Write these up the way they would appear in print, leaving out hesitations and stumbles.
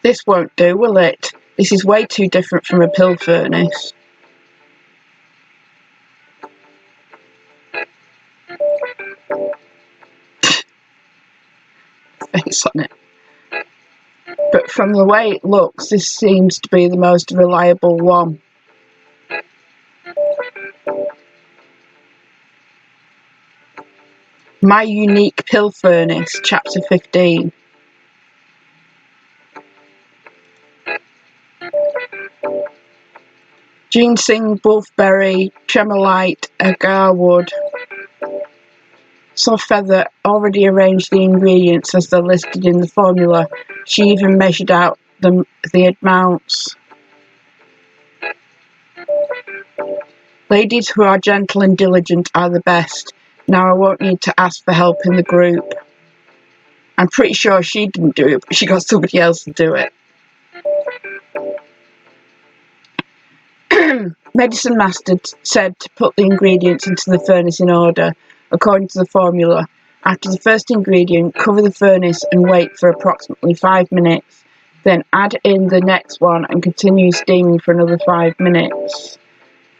This won't do, will it? This is way too different from a pill furnace. Face on it. But from the way it looks, this seems to be the most reliable one. My Unique Pill Furnace, Chapter 15. Ginseng, wolfberry, tremolite, agarwood. Soft Feather already arranged the ingredients as they're listed in the formula. She even measured out the amounts. Ladies who are gentle and diligent are the best. Now I won't need to ask for help in the group. I'm pretty sure she didn't do it, but she got somebody else to do it. Medicine Master said to put the ingredients into the furnace in order, according to the formula. After the first ingredient, cover the furnace and wait for approximately 5 minutes. Then add in the next one and continue steaming for another 5 minutes.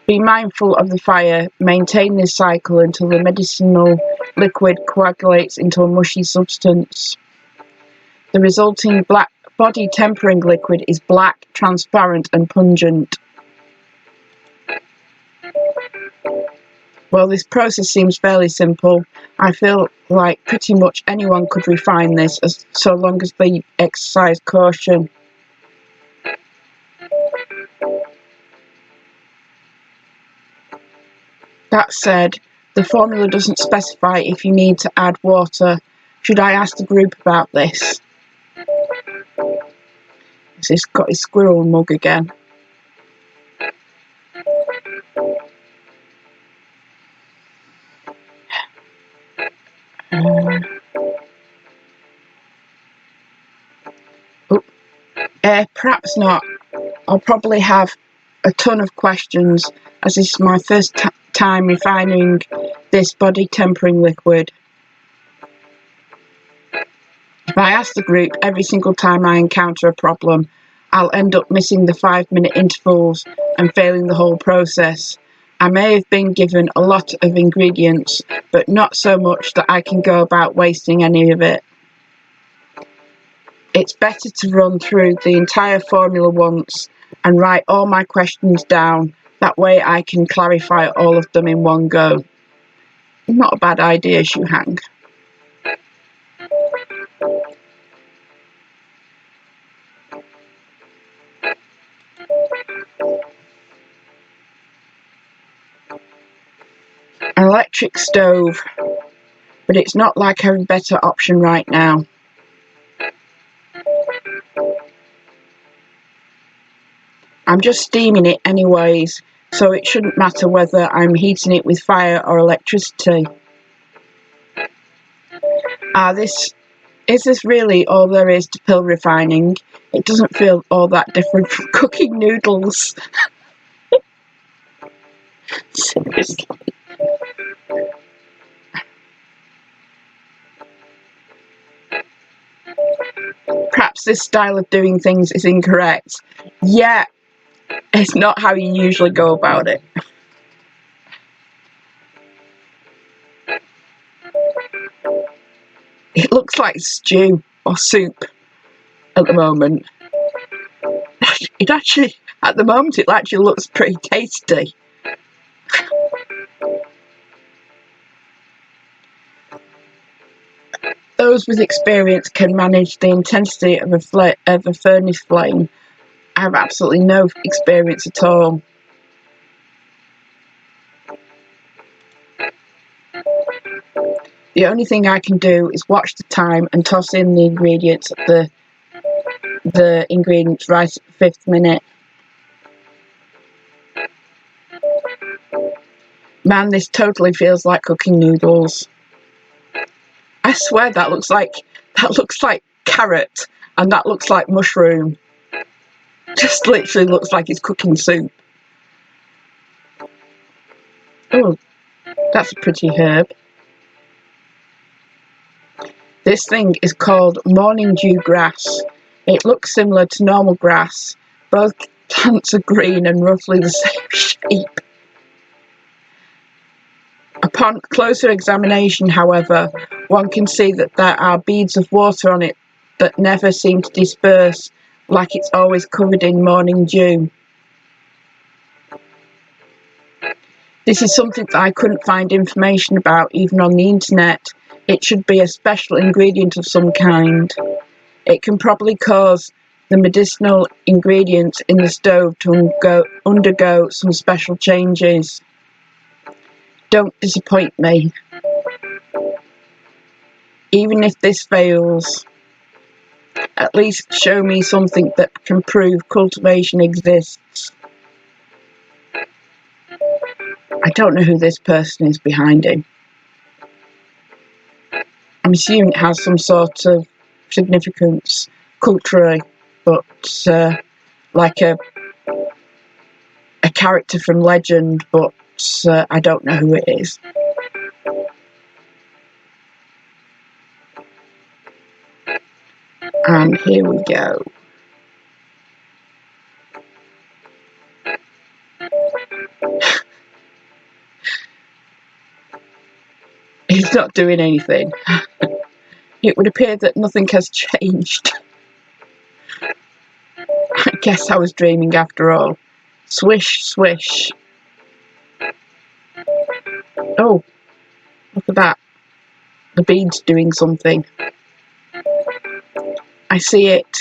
Be mindful of the fire. Maintain this cycle until the medicinal liquid coagulates into a mushy substance. The resulting black body tempering liquid is black, transparent, and pungent. Well, this process seems fairly simple. I feel like pretty much anyone could refine this, so long as they exercise caution. That said, the formula doesn't specify if you need to add water. Should I ask the group about this? He's got his squirrel mug again. Perhaps not. I'll probably have a ton of questions, as this is my first time refining this body tempering liquid. If I ask the group every single time I encounter a problem, I'll end up missing the 5-minute intervals and failing the whole process. I may have been given a lot of ingredients, but not so much that I can go about wasting any of it. It's better to run through the entire formula once and write all my questions down. That way I can clarify all of them in one go. Not a bad idea, Shuhang. An electric stove, but it's not like I have a better option right now. I'm just steaming it anyways, so it shouldn't matter whether I'm heating it with fire or electricity. Is this really all there is to pill refining? It doesn't feel all that different from cooking noodles. Seriously. Perhaps this style of doing things is incorrect. Yeah, it's not how you usually go about it. It looks like stew or soup at the moment. It actually, at the moment, it actually looks pretty tasty. Those with experience can manage the intensity of a furnace flame. I have absolutely no experience at all. The only thing I can do is watch the time and toss in the ingredients at the ingredients right at the 5th minute. Man, this totally feels like cooking noodles. I swear that looks like carrot, and that looks like mushroom. Just literally looks like it's cooking soup. Oh, that's a pretty herb. This thing is called morning dew grass. It looks similar to normal grass. Both plants are green and roughly the same shape. Upon closer examination, however, one can see that there are beads of water on it that never seem to disperse, like it's always covered in morning dew. This is something that I couldn't find information about even on the internet. It should be a special ingredient of some kind. It can probably cause the medicinal ingredients in the stove to undergo some special changes. Don't disappoint me. Even if this fails, at least show me something that can prove cultivation exists. I don't know who this person is behind him. I'm assuming it has some sort of significance culturally, but like a character from legend, but I don't know who it is. And here we go. He's not doing anything. It would appear that nothing has changed. I guess I was dreaming after all. Swish, swish. Oh, look at that. The bead's doing something. I see it.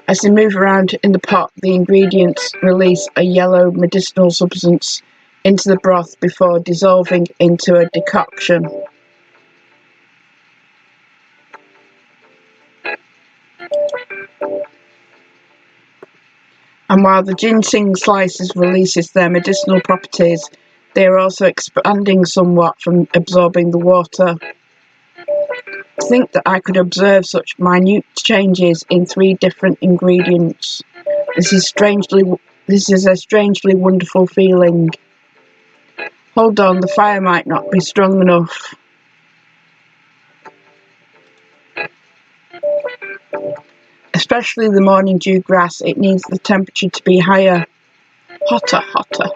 As they move around in the pot, the ingredients release a yellow medicinal substance into the broth before dissolving into a decoction. And while the ginseng slices releases their medicinal properties, they are also expanding somewhat from absorbing the water. To think that I could observe such minute changes in 3 different ingredients. This is a strangely wonderful feeling. Hold on, the fire might not be strong enough. Especially the morning dew grass, it needs the temperature to be higher. Hotter, hotter.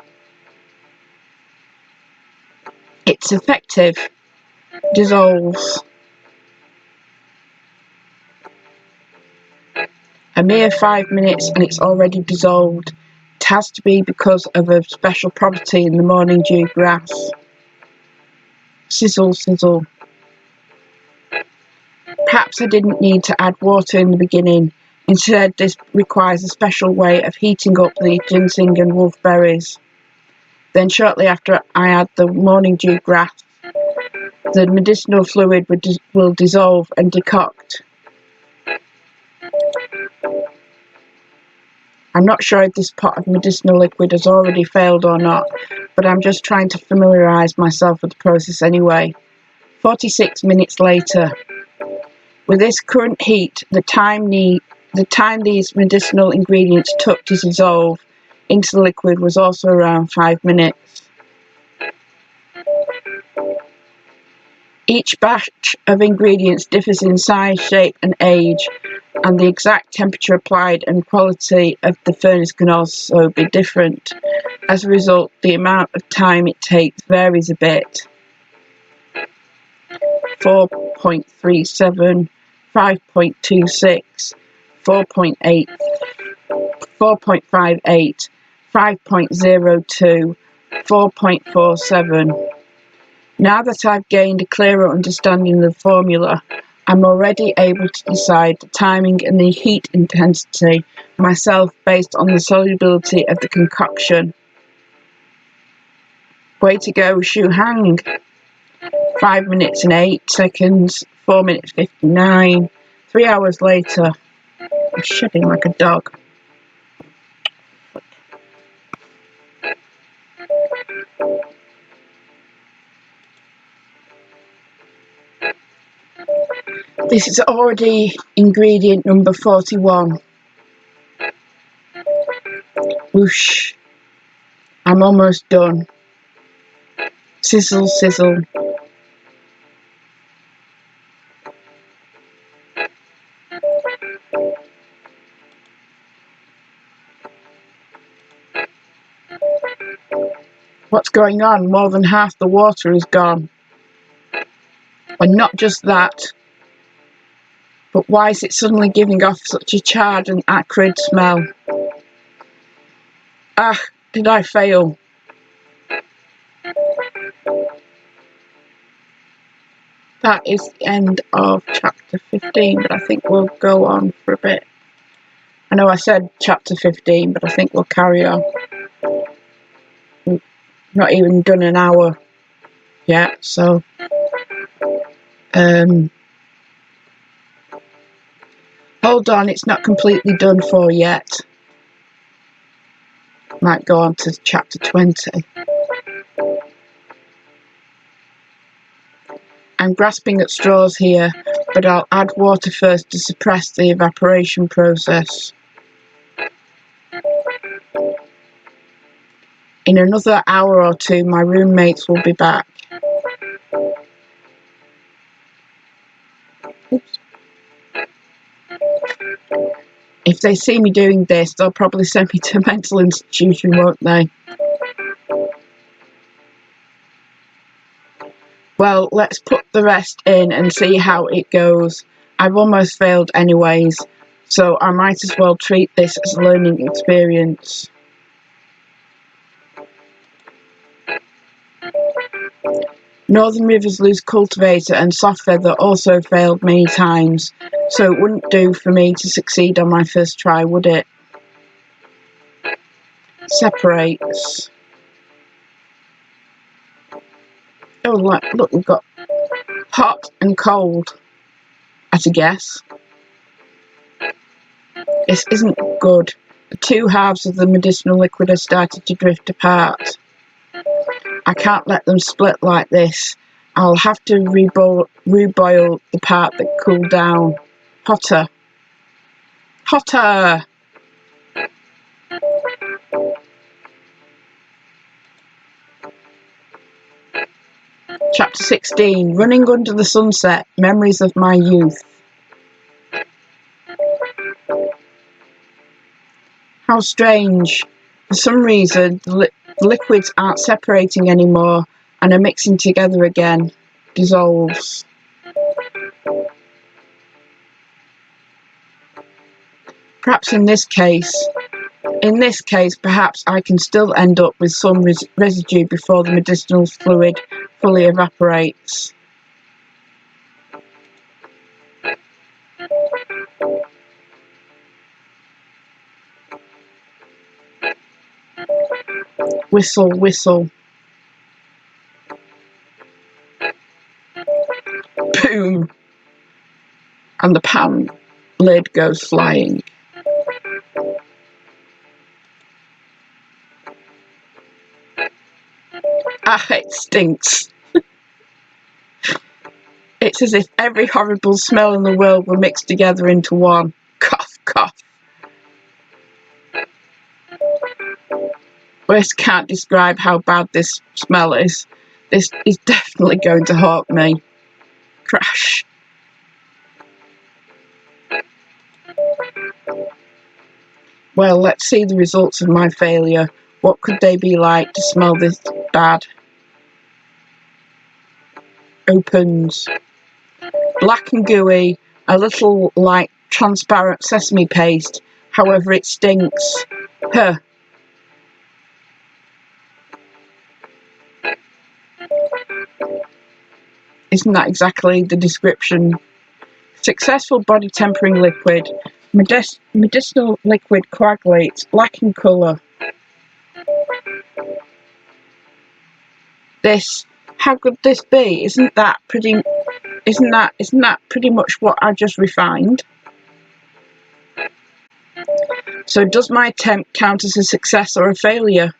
It's effective. Dissolves. A mere 5 minutes and it's already dissolved. It has to be because of a special property in the morning dew grass. Sizzle, sizzle. Perhaps I didn't need to add water in the beginning. Instead, this requires a special way of heating up the ginseng and wolfberries. Then shortly after I add the morning dew grass, the medicinal fluid will dissolve and decoct. I'm not sure if this pot of medicinal liquid has already failed or not, but I'm just trying to familiarise myself with the process anyway. 46 minutes later. With this current heat, the time these medicinal ingredients took to dissolve into the liquid was also around 5 minutes. Each batch of ingredients differs in size, shape and age, and the exact temperature applied and quality of the furnace can also be different. As a result, the amount of time it takes varies a bit. 4.37, 5.26, 4.8, 4.58, 5.02, 4.47. Now that I've gained a clearer understanding of the formula, I'm already able to decide the timing and the heat intensity myself based on the solubility of the concoction. Way to go, Shuhang! 5 minutes and 8 seconds, 4 minutes 59. 3 hours later, I'm shedding like a dog. This is already ingredient number 41. Whoosh. I'm almost done. Sizzle, sizzle. What's going on? More than half the water is gone. And not just that, but why is it suddenly giving off such a charred and acrid smell? Ah, did I fail? That is the end of chapter 15, but I think we'll go on for a bit. I know I said chapter 15, but I think we'll carry on. We've not even done an hour yet, so hold on, it's not completely done for yet. Might go on to chapter 20. I'm grasping at straws here, but I'll add water first to suppress the evaporation process. In another hour or two, my roommates will be back. Oops. If they see me doing this, they'll probably send me to a mental institution, won't they? Well, let's put the rest in and see how it goes. I've almost failed anyways, so I might as well treat this as a learning experience. Northern Rivers lose Cultivator and Softfeather also failed many times, so it wouldn't do for me to succeed on my first try, would it? Separates. Oh, look, we've got hot and cold as a guess. This isn't good. The two halves of the medicinal liquid have started to drift apart. I can't let them split like this. I'll have to reboil the part that cooled down. Hotter. Hotter! Chapter 16, Running Under the Sunset, Memories of My Youth. How strange. For some reason, the liquids aren't separating anymore and are mixing together again. Dissolves. Perhaps in this case, perhaps I can still end up with some residue before the medicinal fluid fully evaporates. Whistle, whistle. Boom! And the pan lid goes flying. Ah, it stinks. It's as if every horrible smell in the world were mixed together into one. Cough, cough. Words can't describe how bad this smell is. This is definitely going to haunt me. Crash. Well, let's see the results of my failure. What could they be like to smell this bad? Opens. Black and gooey, a little like transparent sesame paste. However, it stinks. Huh. Isn't that exactly the description? Successful body tempering liquid. Medicinal liquid coagulates, black in colour. This, how could this be? Isn't that pretty much what I just refined? So does my attempt count as a success or a failure?